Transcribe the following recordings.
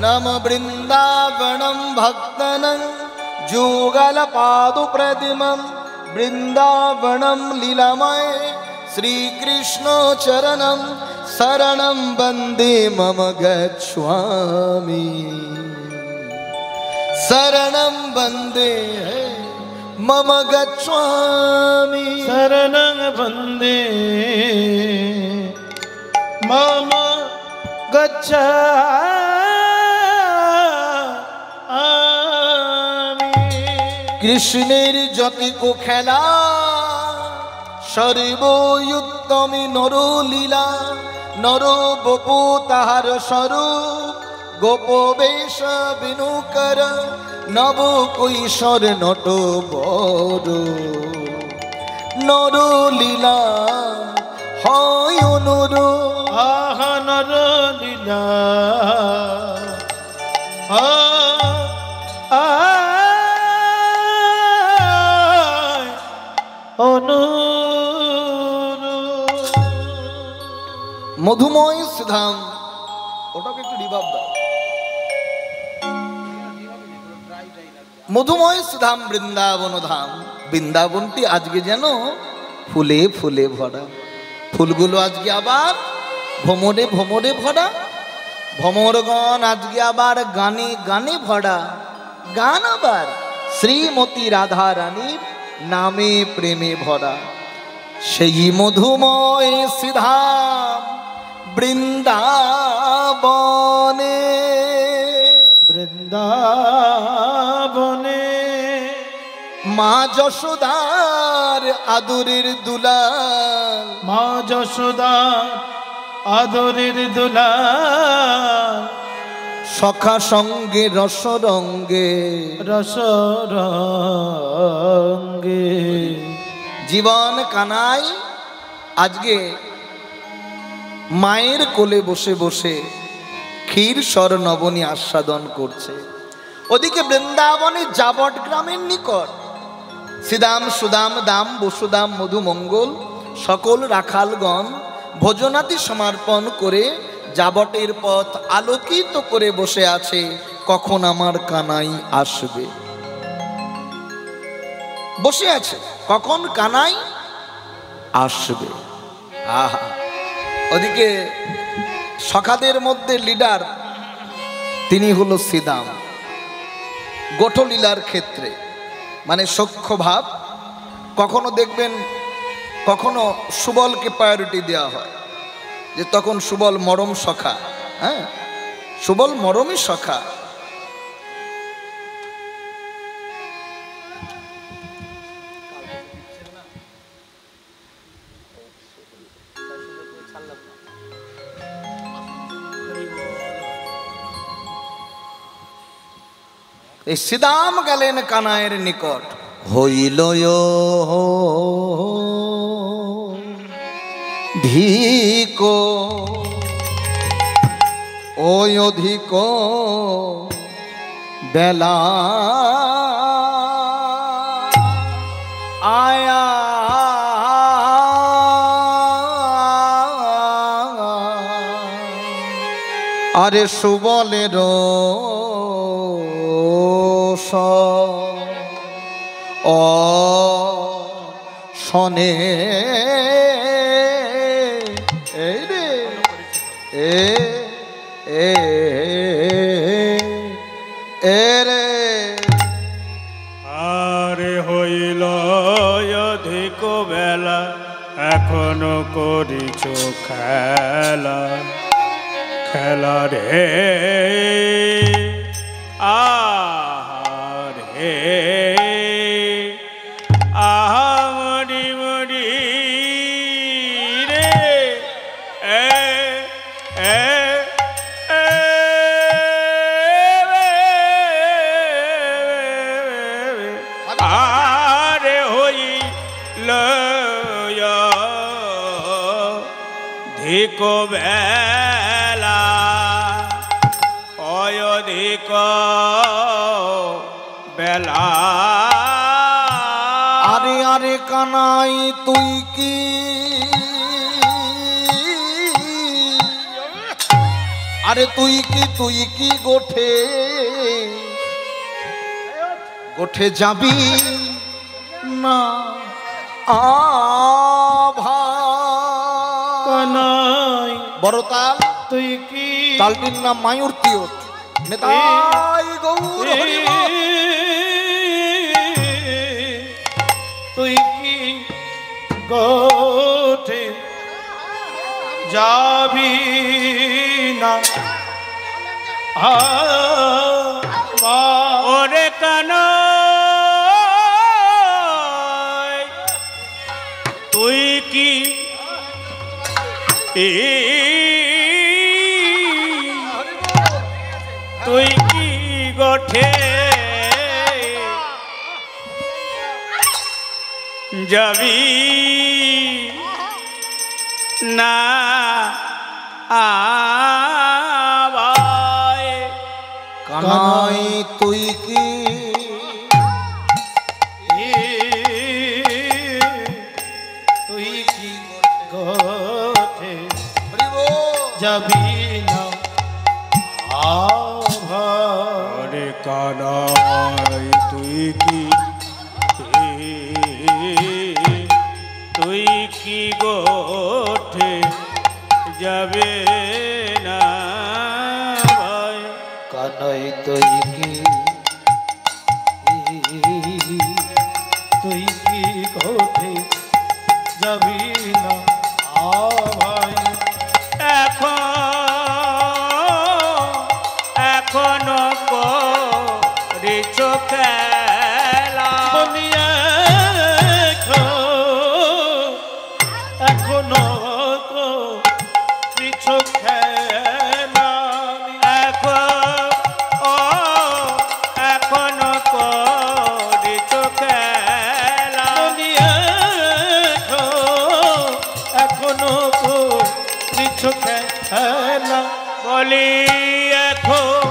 नम वृंदावनम भक्तनं जुगल पादु प्रतिमं वृंदावनम लीलामय श्री कृष्ण चरणं शरणं वंदे मम गच्छामि शरणं वंदे मम गच्छामि शरणं वंदे मम गच्छामि। कृष्णेर जति को खेला सर्वोत्तमी नरो लीला नरो बपु ताहार स्वरूप गोप वेश बिनुकर नव কৈশোর नट बड़ नर लीला হয় অনুর आहा नर लीला মধুময় সুধাম ওটাকে একটু রিভাব দাও মধুময় সুধাম বৃন্দাবন ধাম বৃন্দাবনটি আজকে যেন ফুলে ফুলে ভরা ফুলগুলো আজকে আবার ভ্রমরে ভ্রমরে ভরা ভ্রমরগণ আজকে আবার গানে গানে ভরা গান আবার শ্রীমতী রাধা রানীর নামে প্রেমে ভরা সেই মধুময় সুধাম বৃন্দাবনে বৃন্দাবনে মা যশোদার আদরের দুলাল মা যশোদার আদরের দুলাল সখা সঙ্গে রসরঙ্গে রসরঙ্গে জীবন কানাই আজকে মায়ের কোলে বসে বসে ক্ষীর স্বর নবনী আস্বাদন করছে। ওদিকে বৃন্দাবনে যাবট গ্রামের নিকট শ্রীদাম সুদাম দাম বসুদাম মধুমঙ্গল সকল রাখালগণ ভোজনাদি সমর্পণ করে যাবটের পথ আলোকিত করে বসে আছে কখন আমার কানাই আসবে বসে আছে কখন কানাই আসবে। আহা ওদিকে সখাদের মধ্যে লিডার তিনি হলো শ্রীদাম গোঠলীলার ক্ষেত্রে মানে সখ্য ভাব কখনো দেখবেন কখনো সুবলকে প্রায়োরিটি দেওয়া হয় যে তখন সুবল মরম সখা হ্যাঁ সুবল মরমই সখা এই শ্রীদাম গেলেন কানাইয়ের নিকট হইল ধিক ওই অধিক বেলা আয়া আরে সুবলের শনে এই রে রে আরে হইল অধিক বেলা এখনো করিছ খেলা খেলা রে আহারে আহা মরি মরি রে আরে হইল ধিক বেলা অধিক বেলা আরে আরে কানাই তুই কি আরে তুই কি গোঠে গোঠে যাবি না কানাই বড় তাল তুই কি তালটির নাম মায়ূর তিয়ত নেতাই গৌর হরি বল। তুই কি গোঠে যাবি না ওরে কানাই তুই কি তুই কি গোঠে যাবি না আবায় কানাই তুই কি তুই কি গোঠে যাবি না আরে কানাই তুই কি গোঠে যাবে না কানাই তুই কি গোঠে যাবি না ভাই এখনো করেছ খেলা এখনো কিছু খেলা এখনো করেছ খেলা এখনো কিছু খেলা বলি এখন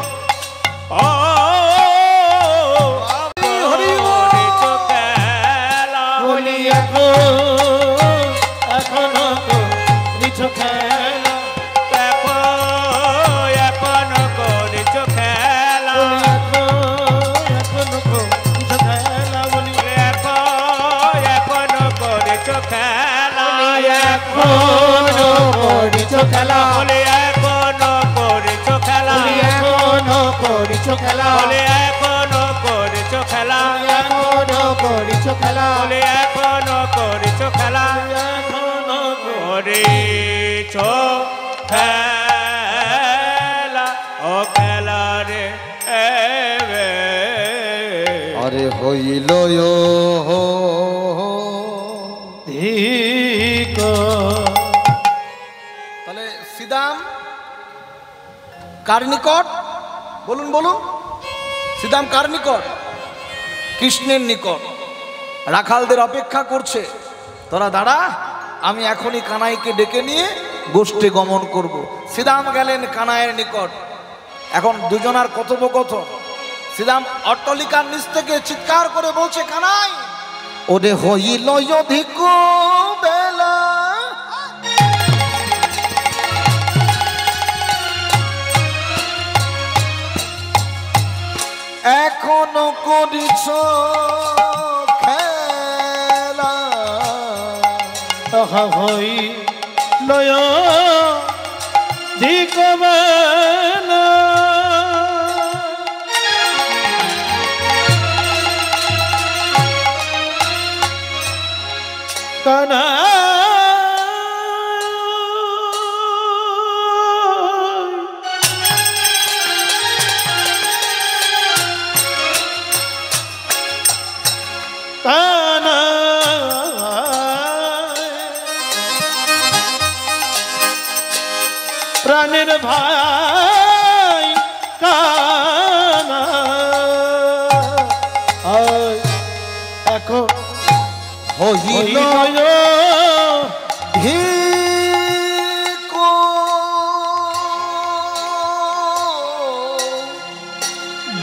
খেলা বলে এখনো করেছো খেলা এখনো করেছো খেলা বলে এখনো করেছো খেলা এখনো করেছো খেলা বলে এখনো করেছো খেলা এখনো করেছো খেলা ও খেলা রে আরে হইল তাহলে সিদাম কার নিকট বলুন বলুন সিদাম কার নিকট কৃষ্ণের নিকট রাখালদের অপেক্ষা করছে তোরা দাঁড়া আমি এখনই কানাইকে ডেকে নিয়ে গোষ্ঠে গমন করব। সিদাম গেলেন কানাইয়ের নিকট। এখন দুজনার কথোপকথন। সিদাম অট্টালিকার নিচ থেকে চিৎকার করে বলছে কানাই ওরে হইল অধিক বেলা এখনো করিছ খেলা তাহা হই লয় দিক বেলা কানা প্রাণের ভাই কানা এখন হইল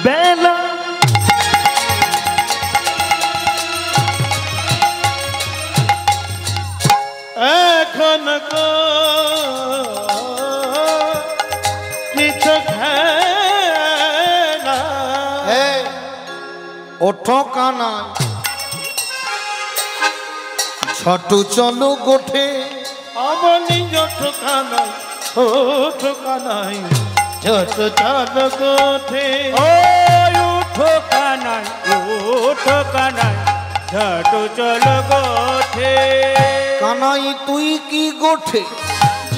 বেলা এখন ওঠো কানাই ঝটু চলো গোঠে অবনি ওঠো কানাই ওঠো কানাই ঝট চলো গোঠে উঠো কানাই উঠো কানাই ঝট চলো গোঠে কানাই তুই কি গোঠে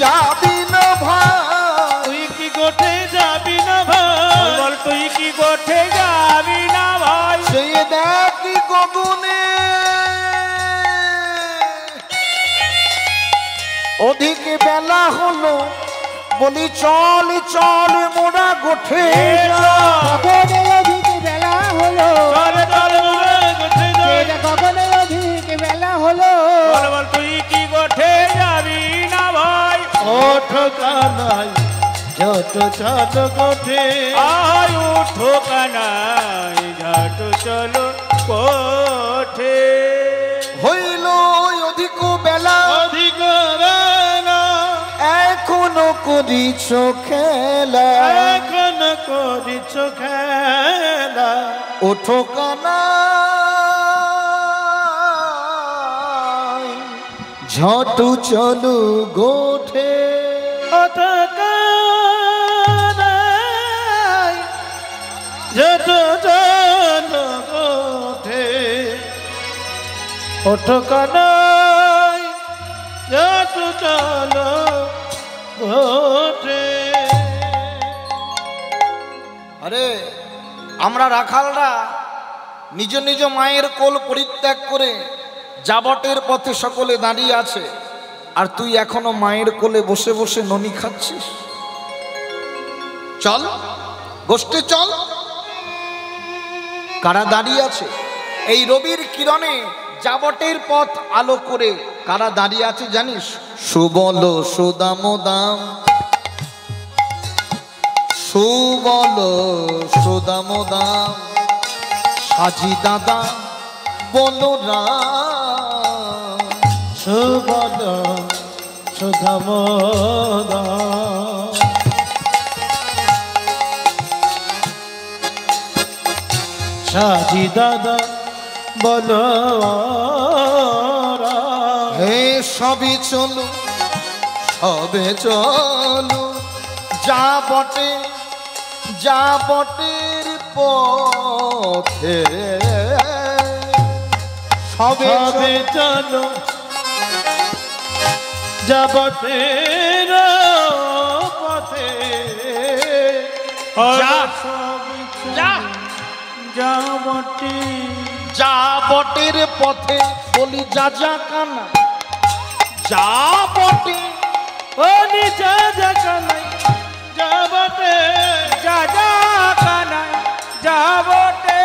যাবি না ভাই তুই কি গোঠে যাবি না ভাই বল তুই কি গোঠে যাবি না ভাই সে দেখি গগনে অধিক বেলা হলো বলি চল চল মোরা গোঠে গগনে অধিক বেলা হলো চলে চলে মোরা গোঠে যাই গগনে অধিক বেলা হলো বল বল তুই কি গোঠে যাবি না ভাই ওঠো কানাই ঝট চলো গোঠে আয় উঠো কানাই ঝট চলো গোঠে হইল অধিক বেলা অধিক বেলা এখনো করিছ খেলা এখন করিছ খেলা ওঠো কানাই ঝটু চলু গোঠে ওঠো কানাই ঝট চলো গোঠে ওঠো কানাই ঝট চলো গোঠে আরে আমরা রাখালরা নিজ নিজ মায়ের কোল পরিত্যাগ করে যাবটের পথে সকলে দাঁড়িয়ে আছে, আর তুই এখনো মায়ের কোলে বসে বসে ননি খাচ্ছিস। চল গোষ্ঠে চল। কারা দাঁড়িয়ে আছে এই রবির কিরণে যাবটের পথ আলো করে? কারা দাঁড়িয়ে আছে জানিস? সুবল সুদামদাম, সুবল সুদামদাম, সাজি দাদা বলরাম। সুবল সুধামদা সাজি দাদা বলো হে সবই চলো সবে চলো, যা বটে যা বটের পথে সবে সবে চলো যাবতের পথে যা সবে যা যাবতে যা বটের পথে বলি যা যা কানা যা বটে বলি যা যা কানাই যাবতে যা যা কানাই যাবটে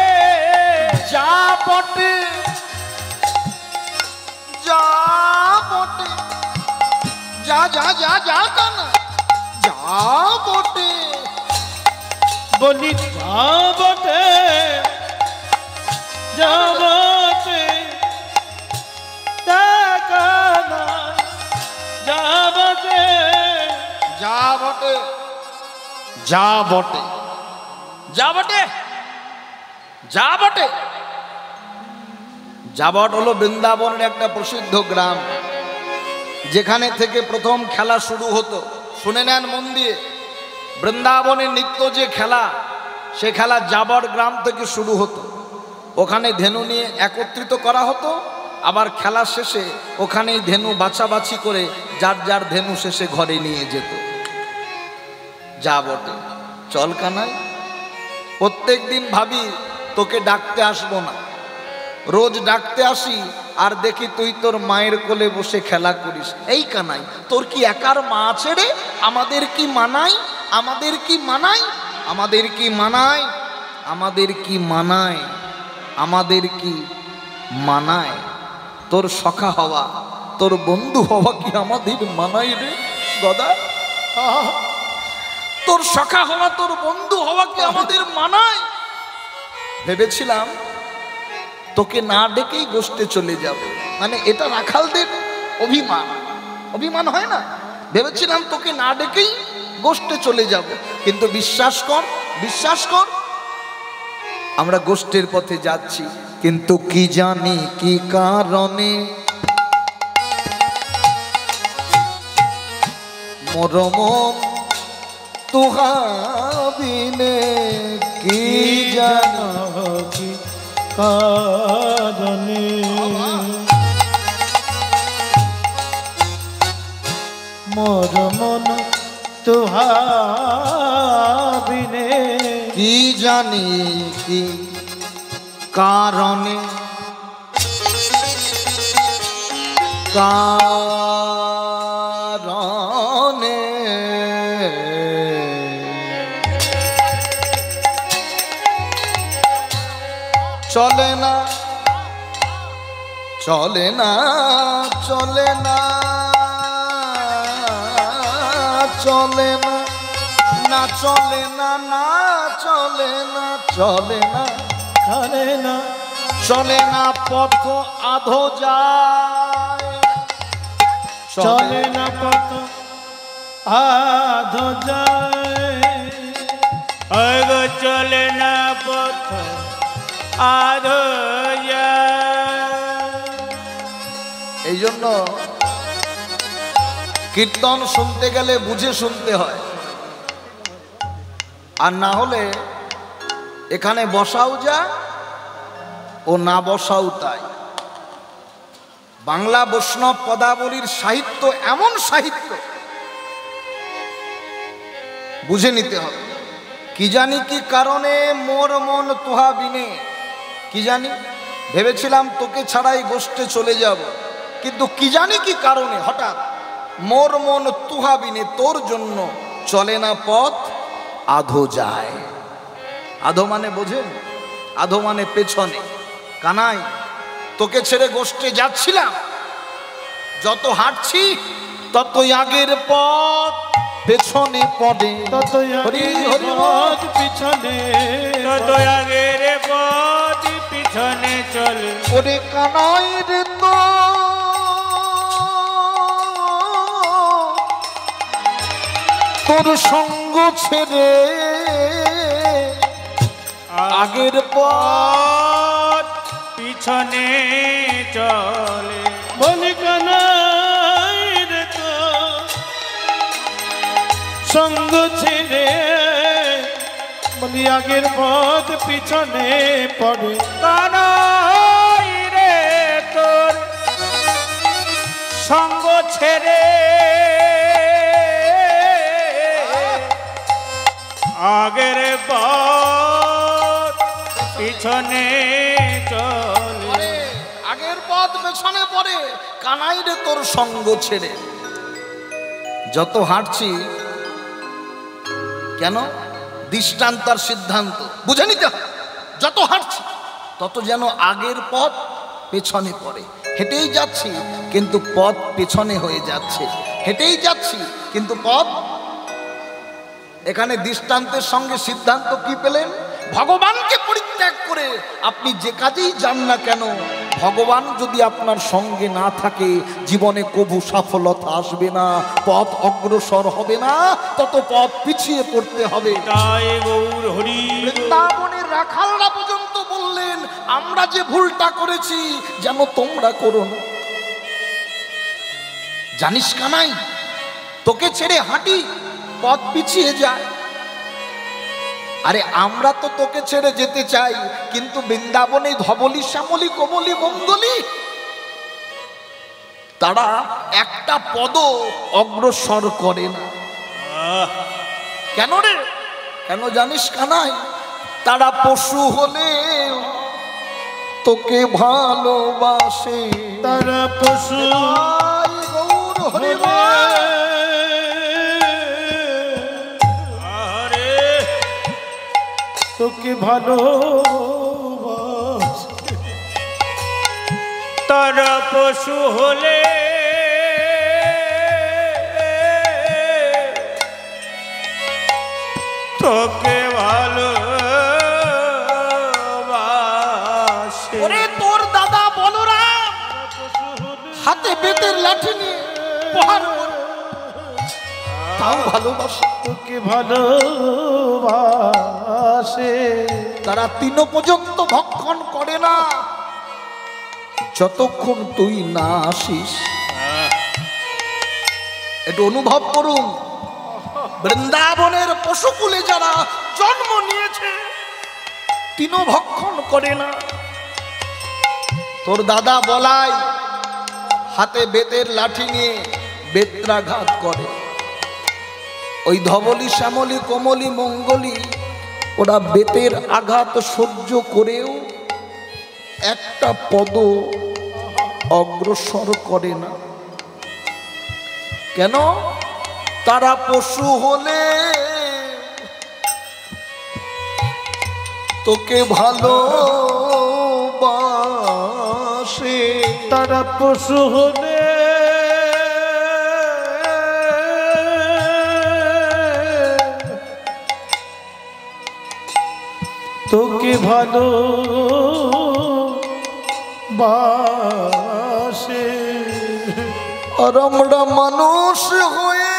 যা বটে যা বটে যা যা যা যা কানা যা বটে বলি যাবতে যাবতে কানাই যাবতে যা বটে যা বটে যা বটে যা বটে। যাবট হলো বৃন্দাবনের একটা প্রসিদ্ধ গ্রাম, যেখানে থেকে প্রথম খেলা শুরু হতো। শুনে নেন মন দিয়ে, বৃন্দাবনের নিত্য যে খেলা, সে খেলা যাবট গ্রাম থেকে শুরু হতো। ওখানে ধেনু নিয়ে একত্রিত করা হতো, আবার খেলা শেষে ওখানেই ধেনু বাছাবাছি করে যার যার ধেনু শেষে ঘরে নিয়ে যেত। যা বটে চল কানাই, প্রত্যেক দিন ভাবি তোকে ডাকতে আসবো না, রোজ ডাকতে আসি আর দেখি তুই তোর মায়ের কোলে বসে খেলা করিস। এই কানাই, তোর কি একার মা আছে রে? আমাদের কি মানায়? আমাদের কি মানায়? আমাদের কি মানায়? আমাদের কি মানায়? আমাদের কি মানায়? তোর সখা হওয়া, তোর বন্ধু হওয়া কি আমাদের মানায় রে গদা? তোর সখা হওয়া, তোর বন্ধু হওয়া কি আমাদের মানায়? ভেবেছিলাম তোকে না ডেকেই গোষ্ঠে চলে যাব, মানে এটা রাখালদের অভিমান। অভিমান হয় না? ভেবেছিলাম তোকে না ডেকেই গোষ্ঠে চলে যাব, কিন্তু বিশ্বাস কর, বিশ্বাস কর, আমরা গোষ্ঠীর পথে যাচ্ছি, কিন্তু কি জানি কি কারণে মোর মন তুহাবিনে, কি জানো কি কারণে মোর মন তুহাবিনে, কি জানি কি কারণে কারণে চলে না চলে না চলে না চলে না না চলে না না চলে না চলে না চলে না চলে না পথ আধো যায় চলে না পথ আধো যায়, ওগো চলে না পথ আধো যায়। এই জন্য কীর্তন শুনতে গেলে বুঝে শুনতে হয়, আর না হলে এখানে বসাও যা ও না বসাও তাই। বাংলা বৈষ্ণব পদাবলীর সাহিত্য এমন সাহিত্য, বুঝে নিতে হবে। কি জানি কি কারণে মোর মন তোহা বিনে, কি জানি ভেবেছিলাম তোকে ছাড়াই গোষ্ঠে চলে যাব, কিন্তু কি জানি কি কারণে হঠাৎ মোর মন তুহা বিনে, তোর জন্য চলে না পথ আধো যায়। আধো মানে বোঝেন? আধো মানে পেছনে। কানাই, তোকে ছেড়ে গোষ্ঠে যাচ্ছিলাম, যত হাঁটছি ততই আগের পথ পেছনে পড়ে, ততই হরি আগের হরি পথ পিছনে, তত আগের পথ পিছনে চলে। ওরে কানাই রে তো তোর সঙ্গ ছেড়ে আগের পথ পিছনে চলে। বলি কানাই রে তো সঙ্গ ছেড়ে, বলি আগের পথ পিছনে পড়ে। কানাই রে তোর সঙ্গ ছেড়ে আগের পথ পিছনে চলে। আগের পথ পেছনে পড়ে, কানাই রে তোর সঙ্গ ছেড়ে। যত হাঁটছি, কেন? দৃষ্টান্তার সিদ্ধান্ত বুঝে নিতে হয়। যত হাঁটছি তত যেন আগের পথ পেছনে পড়ে। হেঁটেই যাচ্ছি কিন্তু পথ পেছনে হয়ে যাচ্ছে, হেঁটেই যাচ্ছি কিন্তু পথ। এখানে দৃষ্টান্তের সঙ্গে সিদ্ধান্ত কি পেলেন? ভগবানকে পরিত্যাগ করে আপনি যে কাজেই যান না কেন, ভগবান যদি আপনার সঙ্গে না থাকে, জীবনে কবু সফলতা আসবে না, পথ অগ্রসর হবে না, তত পথ পিছিয়ে পড়তে হবে। তাই গৌর হরি। বৃন্দাবনের রাখালরা পর্যন্ত বললেন, আমরা যে ভুলটা করেছি যেন তোমরা করো না। জানিস কানাই, তোকে ছেড়ে হাঁটি পথ পিছিয়ে যায়। আরে আমরা তো তোকে ছেড়ে যেতে চাই, কিন্তু বৃন্দাবনে ধবলি শ্যামলি কোমলি মঙ্গলি তারা একটা পদ অগ্রসর করে না। কেন রে? কেন জানিস কানাই? তারা পশু হলে তোকে ভালোবাসে, তারা পশু গৌর হরি তোকে ভালো, তারা পশু হলে তোকে ভালো। ওরে তোর দাদা বলরাম হাতে বেতের লাঠি নিয়ে প্রহার করে, তাও ভালোবাসে। তোকে ভালোবাসে। তারা তিনও পর্যন্ত ভক্ষণ করে না যতক্ষণ তুই না আসিস। একটু অনুভব করুন, বৃন্দাবনের পশুকুলে যারা জন্ম নিয়েছে তিনও ভক্ষণ করে না। তোর দাদা বলাই হাতে বেতের লাঠি নিয়ে বেত্রাঘাত করে, ওই ধবলি শ্যামলি কোমলি মঙ্গলি ওরা বেতের আঘাত সহ্য করেও একটা পদ অগ্রসর করে না। কেন? তারা পশু হলে তোকে ভালোবাসে, তারা পশু হলে তোকে ভালো বাসে। আর আমরা মানুষ হয়ে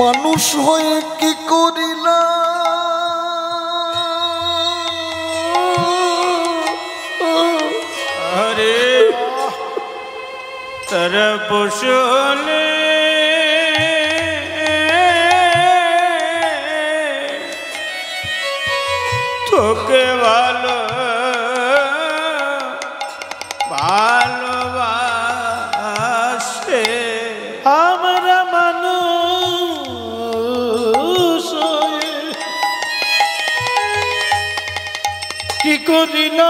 মানুষ হয়ে কি করিলা আরে তারা পশু হলে তোকে ভালো ভালোবাসে। আমরা মানুষ হয়ে কি করিল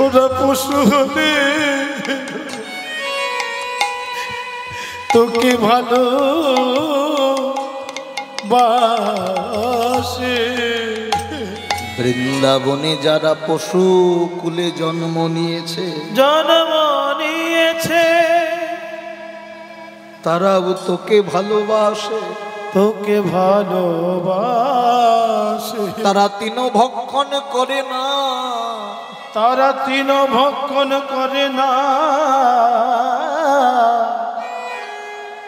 ওরা পশু হলে তোকে ভালো বাসে। বৃন্দাবনে যারা পশু কুলে জন্ম নিয়েছে তারাও তোকে ভালোবাসে, তোকে ভালোবাসে। তারা তিনও ভক্ষণ করে না, তারা তিন ভক্ষণ করে না।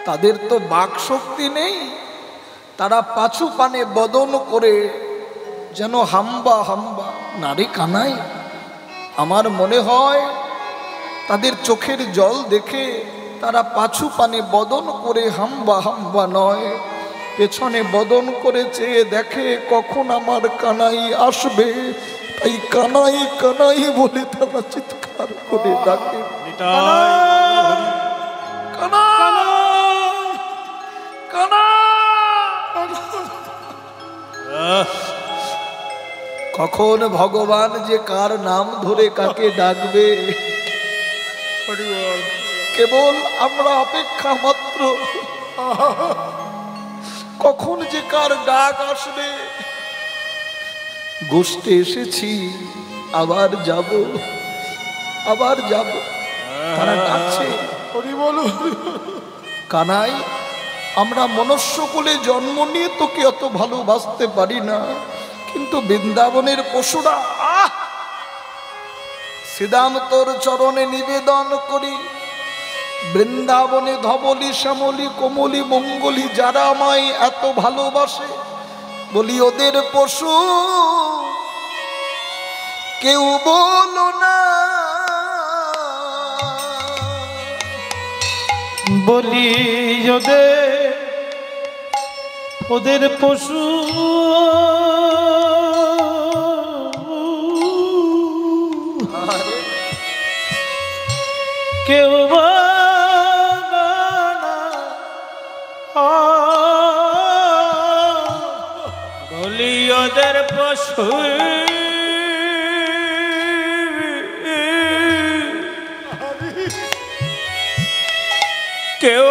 তাদের তো বাক শক্তি নেই, তারা পাছু পানে বদন করে যেন হাম্বা হাম্বা নারী কানাই। আমার মনে হয় তাদের চোখের জল দেখে তারা পাছু পানে বদন করে হাম্বা হাম্বা নয়, পেছনে বদন করে চেয়ে দেখে কখন আমার কানাই আসবে। তাই কানাই কানাই বলে তারা চিৎকার করে ডাকে, কখন ভগবান যে কার নাম ধরে কাকে ডাকবে কেবল আমরা অপেক্ষা মাত্র। কখন যে কার ডাক আসবে। গোষ্ঠে এসেছি, আবার যাব, আবার যাব, তারা ডাকছে। কানাই, আমরা মনুষ্যকুলে জন্ম নিয়ে তোকে অত ভালোবাসতে পারি না, কিন্তু বৃন্দাবনের পশুরা শ্রীদাম তোর চরণে নিবেদন করি, বৃন্দাবনে ধবলি শ্যামলি কোমলি মঙ্গলি যারা আমায় এত ভালোবাসে, বলি ওদের পশু কেউ বলো না। বলি ওদের পশু কেউ বলি ওদের পশু কেউ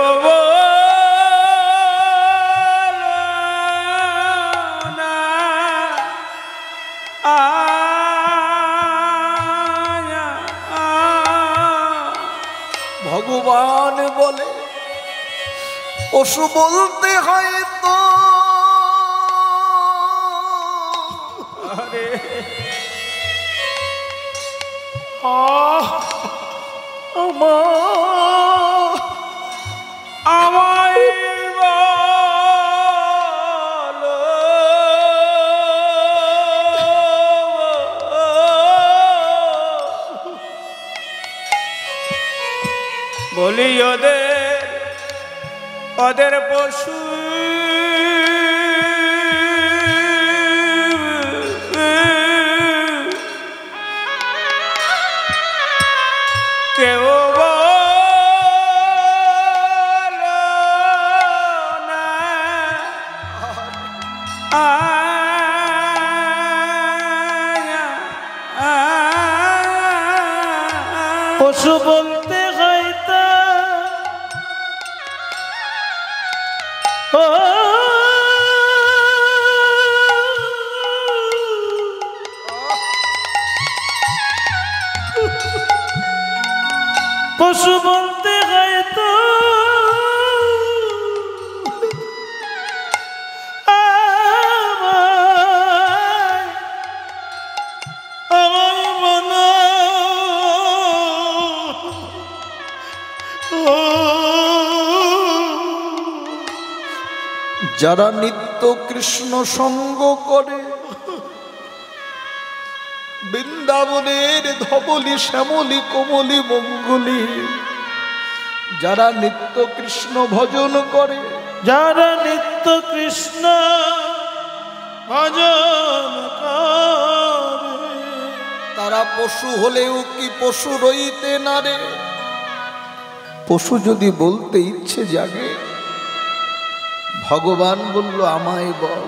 ভগবান বলে পশু বলতে হয় তো বলি ওদের পশু কেউ পশু বলতে হয়তো পশু বলতে হয়তো যারা নিত্য কৃষ্ণ সঙ্গ করে বৃন্দাবনের ধবলি শ্যামলি কোমলি মঙ্গলি, যারা নিত্য কৃষ্ণ ভজন করে, যারা নিত্য কৃষ্ণ ভজন করে, তারা পশু হলেও কি পশু রইতে না রে। পশু যদি বলতে ইচ্ছে জাগে, ভগবান বলল আমায় বল।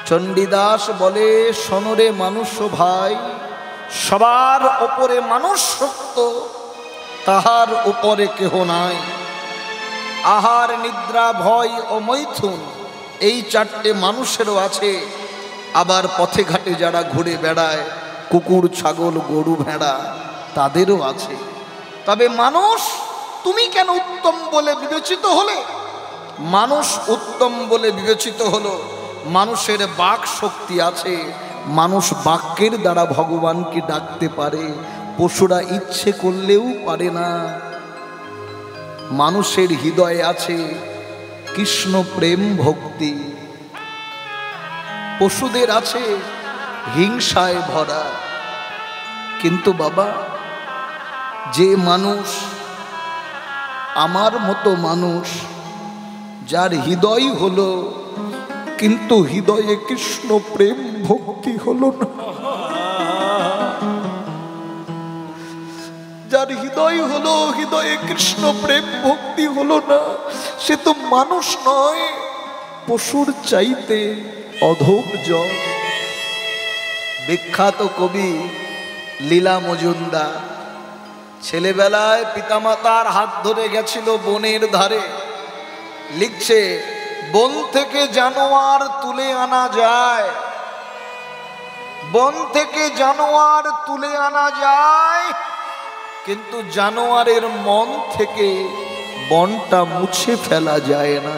চণ্ডীদাস বলে শোনরে মানুষ ভাই, সবার উপরে মানুষ সত্য, তাহার উপরে কেহ নাই। আহার নিদ্রা ভয় ও মৈথুন এই চারটে মানুষেরও আছে। আবার পথে ঘাটে যারা ঘুরে বেড়ায়, কুকুর ছাগল গরু ভেড়া, তাদেরও আছে। তবে মানুষ তুমি কেন উত্তম বলে বিবেচিত হলে? মানুষ উত্তম বলে বিবেচিত হলো, মানুষের বাক শক্তি আছে, মানুষ বাক্যের দ্বারা ভগবানকে ডাকতে পারে, পশুরা ইচ্ছে করলেও পারে না। মানুষের হৃদয়ে আছে কৃষ্ণ প্রেম ভক্তি, পশুদের আছে হিংসায় ভরা। কিন্তু বাবা, যে মানুষ আমার মতো মানুষ, যার হৃদয় হলো কিন্তু হৃদয়ে কৃষ্ণ প্রেম ভক্তি হলো না, যার হৃদয় হলো হৃদয়ে কৃষ্ণ প্রেম ভক্তি হলো না, সে তো মানুষ নয়, পশুর চাইতে অধম জন। বিখ্যাত কবি লীলা মজুমদার ছেলেবেলায় পিতামাতার হাত ধরে গেছিল বনের ধারে। লিখছে, বন থেকে জানোয়ার তুলে আনা যায়, বন থেকে জানোয়ার তুলে আনা যায়, কিন্তু জানোয়ারের মন থেকে বনটা মুছে ফেলা যায় না।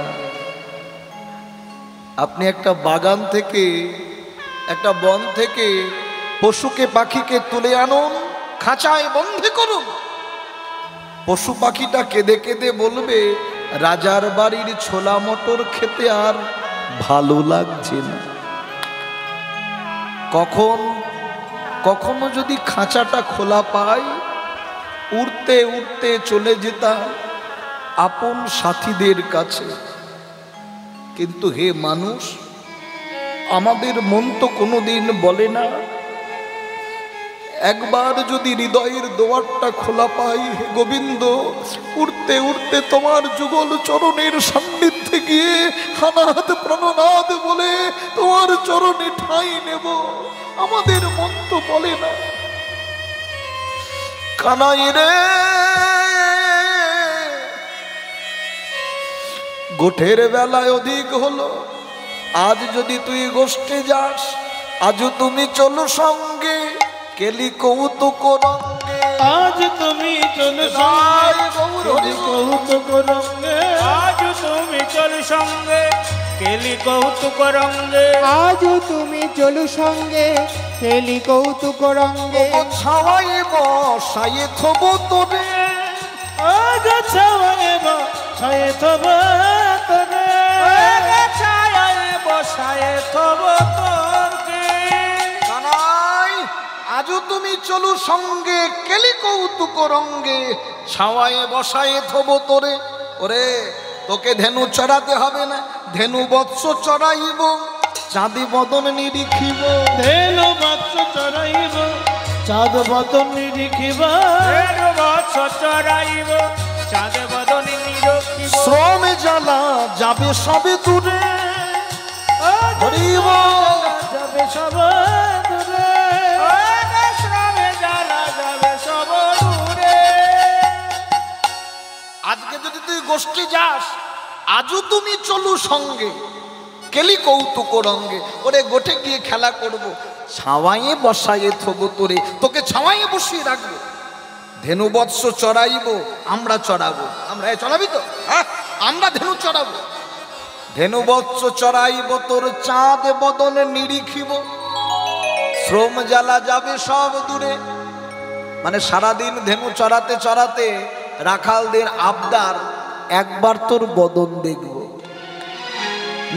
আপনি একটা বাগান থেকে, একটা বন থেকে পশুকে পাখিকে তুলে আনুন, খাঁচায় বন্দি করুন, পশু পাখিটা কেঁদে কেঁদে বলবে রাজার বাড়ির ছোলা মটর খেতে আর ভালো লাগছে না। কখনো যদি খাঁচাটা খোলা পাই, উড়তে উড়তে চলে যেতাম আপন সাথীদের কাছে। কিন্তু হে মানুষ, আমাদের মন তো কোনোদিন বলে না, একবার যদি হৃদয়ের দুয়ারটা খোলা পাই, হে গোবিন্দ, উড়তে উড়তে তোমার যুগল চরণের সান্নিধ্যে গিয়ে হানাহাত প্রাণনাদ বলে তোমার চরণে ঠাঁই নেব। আমাদের মন তো বলে না। কানাই রে, গোঠের বেলায় অধিক হলো, আজ যদি তুই গোষ্ঠে যাস, আজও তুমি চলো সঙ্গে, কেলি কৌতুক রঙ্গে। আজ তুমি চলো সঙ্গে, কৌতুক রঙ্গে, আজ তুমি চলো সঙ্গে, কেলি কৌতুক রঙ্গে। আজ তুমি চলো সঙ্গে, খেলি কৌতুক রঙ্গে। ছাওয়াই বসায়ে থব তোরে, আজ ছাওয়ায় বসায়ে থব তোরে, ছায়ায় বসায়ে থব তোরকে। কানাই, আজ আজও তুমি চলু সঙ্গে কেলি কৌতুক রঙ্গে ছাওয়ায়ে বসায়ে থব তোরে। ওরে তোকে ধেনু চড়াতে হবে না, ধেনু বৎস চড়াইব চাঁদি বদন নিরিখিব। ধেনু বৎস চড়াইব চাঁদ বদন নিরিখিব। ধেনু বৎস চড়াইব চাঁদ বদন নিরিখিব। শ্রমে জ্বালা যাবে সবে দূরে। হরিব যাবে সব দূরে। শ্রমে জ্বালা যাবে সব দূরে। আজকে যদি তুই গোষ্ঠী যাস, আজও তুমি চলু সঙ্গে কেলি কৌতুক রঙ্গে। ওরে গোটে গিয়ে খেলা করব, ছাওয়ায়ে বসায়ে থব তোরে, তোকে ছাওয়ায়ে বসিয়ে রাখবো। ধেনু বৎস চড়াইব, আমরা চড়াবো। আমরা চড়াবি তো? হ্যাঁ, আমরা ধেনু চড়াবো। ধেনু বৎস চড়াইব তোর চাঁদ বদন নিরিখিব। শ্রম জ্বালা যাবে সব দূরে। মানে সারাদিন ধেনু চড়াতে চড়াতে রাখালদের আবদার, একবার তোর বদন দেখব।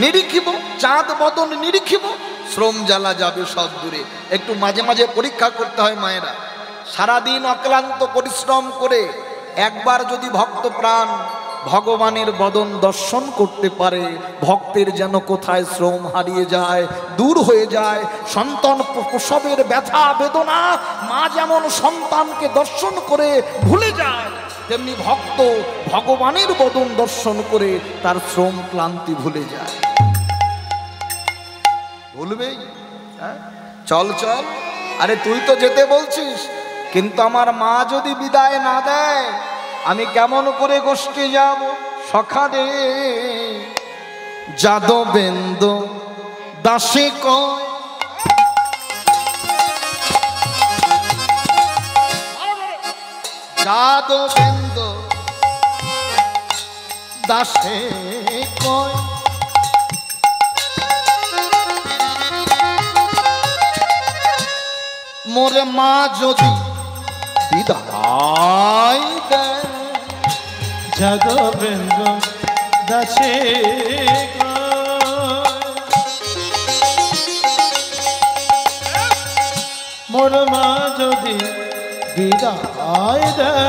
নিরিখিব, চাঁদ বদন নিরিখিব, শ্রম জ্বালা যাবে সব দূরে। একটু মাঝে মাঝে পরীক্ষা করতে হয় মায়েরা। সারাদিন অক্লান্ত পরিশ্রম করে একবার যদি ভক্ত প্রাণ ভগবানের বদন দর্শন করতে পারে, ভক্তের যেন কোথায় শ্রম হারিয়ে যায়, দূর হয়ে যায়। সন্তান প্রসবের ব্যথা বেদনা মা যেমন সন্তানকে দর্শন করে ভুলে যায়, তেমনি ভক্ত ভগবানের বদন দর্শন করে তার শ্রম ক্লান্তি ভুলে যায়। ভুলবেই? চল চল। আরে তুই তো যেতে বলছিস, কিন্তু আমার মা যদি বিদায় না দেয় আমি কেমন করে গোষ্ঠী যাব? সখা রে যাদবেন্দ দাসে কয়, যাদবেন্দ দাসে কয়, মোরে মা যদি বিদায় দেয়। যাদবেন্দ্র দাসে মোর মা যদি বিদায় দেয়,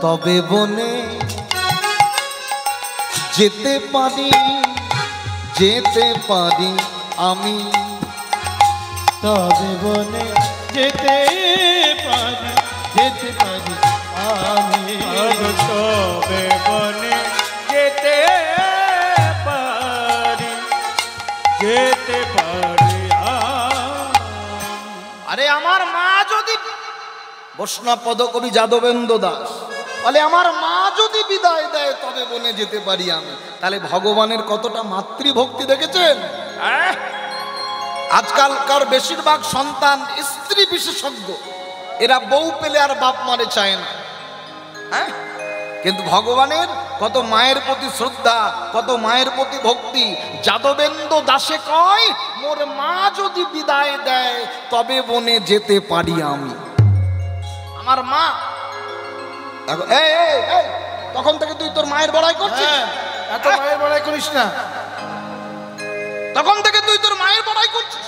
তবে বনে যেতে পারি, যেতে পারি আমি। তবে বনে যেতে পারি, যেতে পারি আমি। তবে বনে যেতে পারি, যেতে পারি। আরে আমার মা যদি, বৈষ্ণব পদকবি যাদবেন্দ্র দাস বলে আমার মা যদি বিদায় দেয় তবে বনে যেতে পারি আমি। তাহলে ভগবানের কতটা মাতৃভক্তি দেখেছেন? আজকালকার বেশিরভাগ সন্তান স্ত্রী বিশেষজ্ঞ, এরা বউ পেলে আর বাপ মারে চায় না। হ্যাঁ, কিন্তু ভগবানের কত মায়ের প্রতি শ্রদ্ধা, কত মায়ের প্রতি ভক্তি। যাদবেন্দ্র দাসে কয় মোর মা যদি বিদায় দেয় তবে বনে যেতে পারি আমি। আমার মা তখন থেকে তুই তোর মায়ের বড়াই করছিস? এত মায়ের বড়াই করিস না। তখন থেকে তুই তোর মায়ের বড়াই করছিস।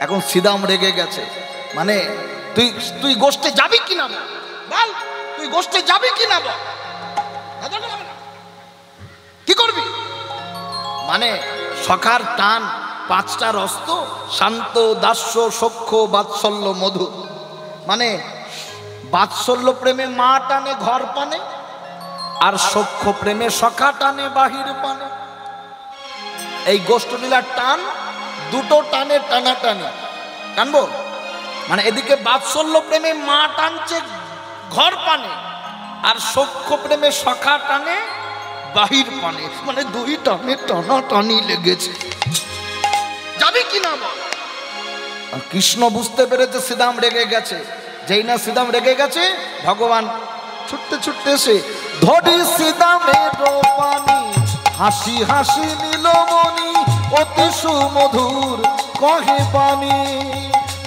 এখন সিদাম রেগে গেছে। মানে তুই তুই গোষ্ঠে যাবি কিনা বল, তুই গোষ্ঠে যাবি কিনা বল, কি করবি? মানে সখার টান, পাঁচটা রস্ত, শান্ত দাস্য সখ্য বাৎসল্য মধু। মানে বাৎসল্য প্রেমে মা টানে ঘর পানে, আর সখ্য প্রেমে সখা টানে বাহির পানে। এই গোষ্ঠলীলার টান, দুটো টানে টানাটানি। টানবো মানে এদিকে বাৎসল্য প্রেমে মা টানছে ঘর পানে, আর সখ্য প্রেমে সখা টানে বাহির পানে। মানে দুই টানে টানাটানি লেগেছে। যাবি কিনা বল? আর কৃষ্ণ বুঝতে পেরেছে শ্রীদাম রেগে গেছে। যেই না শ্রীদাম রেগে গেছে, ভগবান ছুটতে ছুটতে এসে ধরি শ্রীদামের পানি, হাসি হাসি নীলমণি অতি সুমধুর কহে পানি।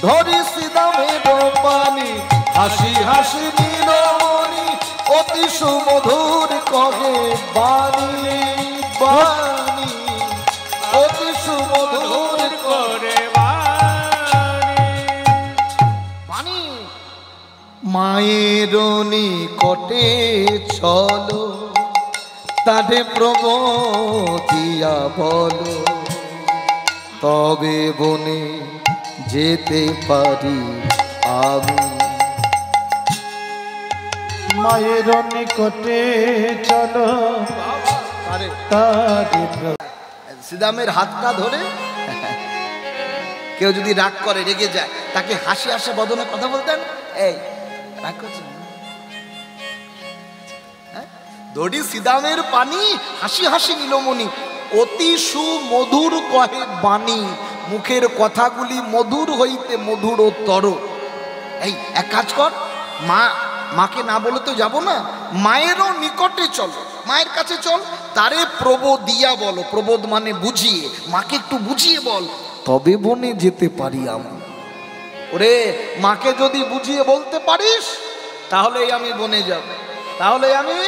ধরি শ্রীদামের পানি, হাসি হাসি নীলমণি অতি সুমধুর কহে বাণী, বাণী অতি সুমধুর করে। মায়ের নিকটে চলো, তারে প্রবোধিয়া বলো, তবে বনে যেতে পারি আমি। মায়ের নিকটে চলো, শ্রীরামের হাতটা ধরে কেউ যদি রাগ করে, রেগে যায়, তাকে হাসি হাসি বদনে কথা বলতেন, এই রাগ করছেন, ধরি শ্রীরামের পানি হাসি হাসি নীলমণি, অতি সুমধুর কহে বাণী, মুখের কথাগুলি মধুর হইতে মধুর ও তর। এই এক কাজ কর, মাকে না বলে তো যাবো না, মায়েরও নিকটে চল, মায়ের কাছে চল, তারে প্রবোধিয়া বলো, প্রবোধ মানে বুঝিয়ে, মাকে একটু বুঝিয়ে বল, তবে বনে যেতে পারি আমি। ওরে মাকে যদি বুঝিয়ে বলতে পারিস, তাহলেই আমি বনে যাব, তাহলেই আমি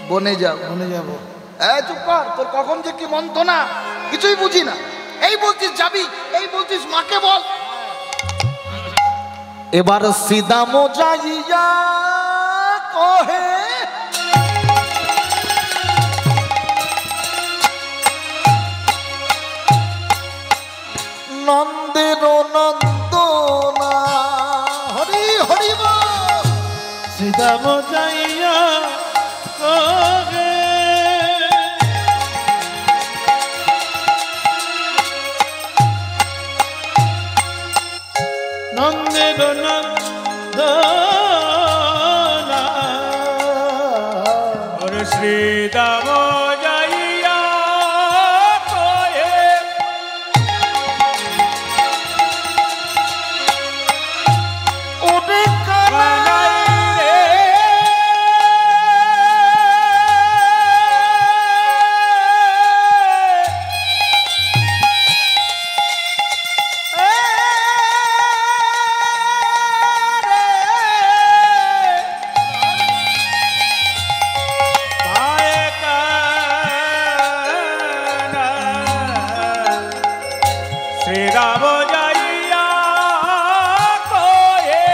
বনে যাব। বনে যাব। চুপ কর, তোর কখন যে কি মন্ত্রণা কিছুই বুঝি না। এই বলছিস যাবি, এই বলছিস মাকে বল। এবার শ্রীদাম যাইয়া কহে, নন্দের নন্দনা, হরি হরি বল। শ্রীদাম যাইয়া কহে, নন্দের নন্দনা, ওরে শ্রীদাম যাইয়া কহে, ওরে কানাই রে, পায়ে কানা, শ্রীরাম যাইয়া কহে,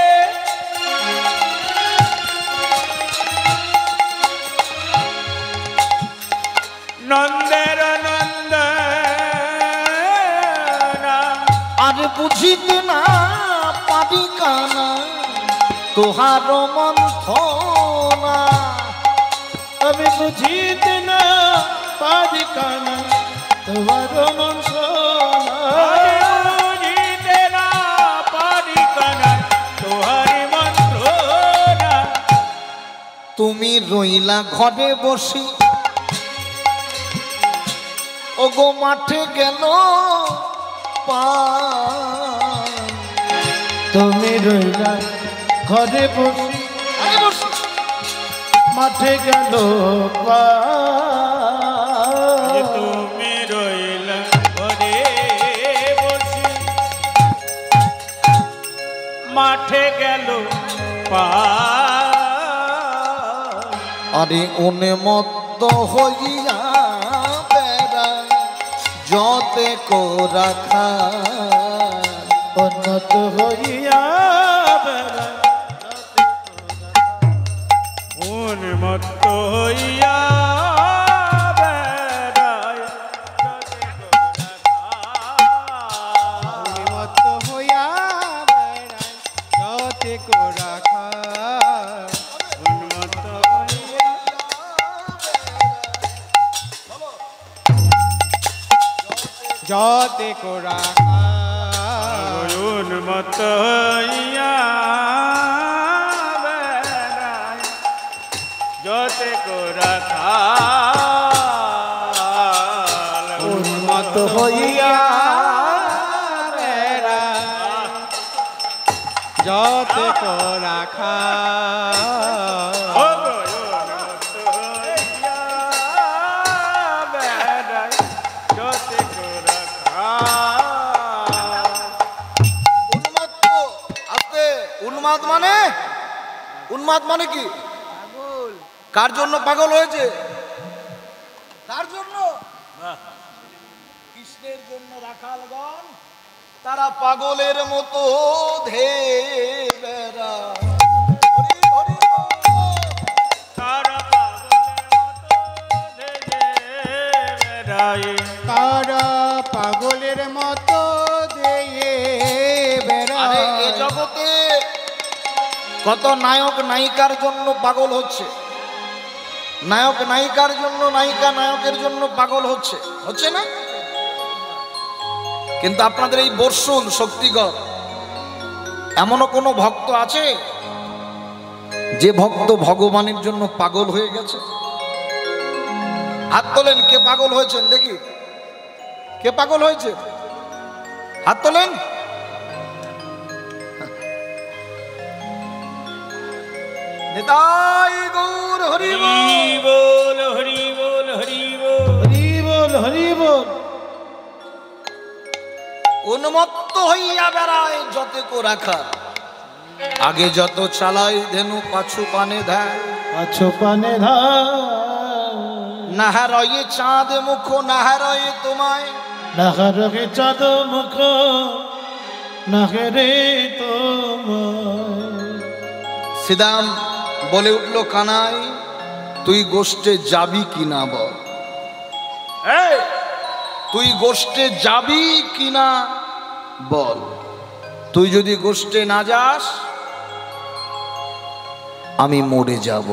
নন্দের নন্দনা, আর বুঝিতে না পারি কানা তোহার মন্থনা। আমি বুঝিতে না পারি কানা তোমার মন সোনা। বুঝিতে না পারি কানা তোহারি মন্ত্রণা। তুমি রইলা ঘরে বসি, ওগো মাঠে গেল পান। তুমি রইলা ঘরে বসি, মাঠে গেল পান। তুমি রইলা ঘরে বসি, মাঠে গেল পান। আরে উন্মত্ত হইয়া বেড়ায় যতে কোরা খায়। উন্নত হইয়া বেড়ায়, উন্মত্ত হইয়া বেড়ায়, মত হইয়া বেড়ায় যতে কোরা খায়। উন্মত্ত হইয়া যতে কোরা খায়। উন্মত্ত হইয়া বেড়ায়, যতে কোরা খাল। উন্মত হইয়া বেড়ায় যতে কোরা খায়। উন্মত্ত হইয়া বেড়ায়, যতে কোরা খাল। উন্মাদ, আস্তে, উন্মাদ মানে, উন্মাদ মানে কি? কার জন্য পাগল হয়েছে? কার জন্য? কৃষ্ণের জন্য রাখালগণ তারা পাগলের মতো ধে বেড়ায়। তারা পাগলের মতো ধেয়ে বেড়ায়। আরে এ জগতে কত নায়ক নায়িকার জন্য পাগল হচ্ছে, নায়ক নায়িকার জন্য, নায়িকা নায়কের জন্য পাগল হচ্ছে, হচ্ছে না? কিন্তু আপনাদের এই বর্ষুল শক্তিগড় এমনও কোনো ভক্ত আছে যে ভক্ত ভগবানের জন্য পাগল হয়ে গেছে? হাত তোলেন, কে পাগল হয়েছেন দেখি, কে পাগল হয়েছে? হাত তোলেন। নিতাই গৌর হরি বল, হরি বল, হরি বল। হরি বল, হরি বল। উন্মত্ত হইয়া বেড়ায় যত কো রাখা, আগে যত চালাই ধেনু পাছু পানে ধ্যায়। পাছো পানে ধার, নাহারয়ে চাঁদ মুখ, নাহারয়ে তোমায়। নাহারে চাঁদ মুখ, নাহারে তোমায়। শ্রীদাম বলে উঠল, কানাই তুই গোষ্ঠে যাবি কিনা বল, এই তুই গোষ্ঠে যাবি কিনা বল। তুই যদি গোষ্ঠে না যাস আমি মরে যাব।